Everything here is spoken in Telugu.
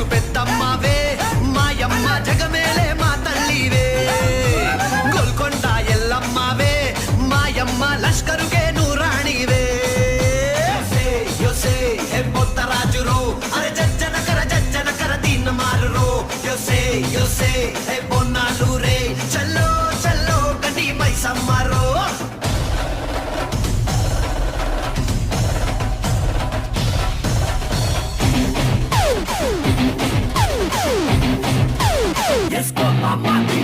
కంచు పెద్దమ్మవే మాయమ్మ జగమేలే మా తల్లివే గోల్కొండ ఎల్లమ్మవే మాయమ్మ లష్కరుకే నూరాణివే యోసే హే పోతరాజు రో అరే జజ్జన కర దీన మారు రో యోసే హే బొన్నాలు రే చల్లో చల్లో గండి మైసమ్మ రో Yes, go, mama.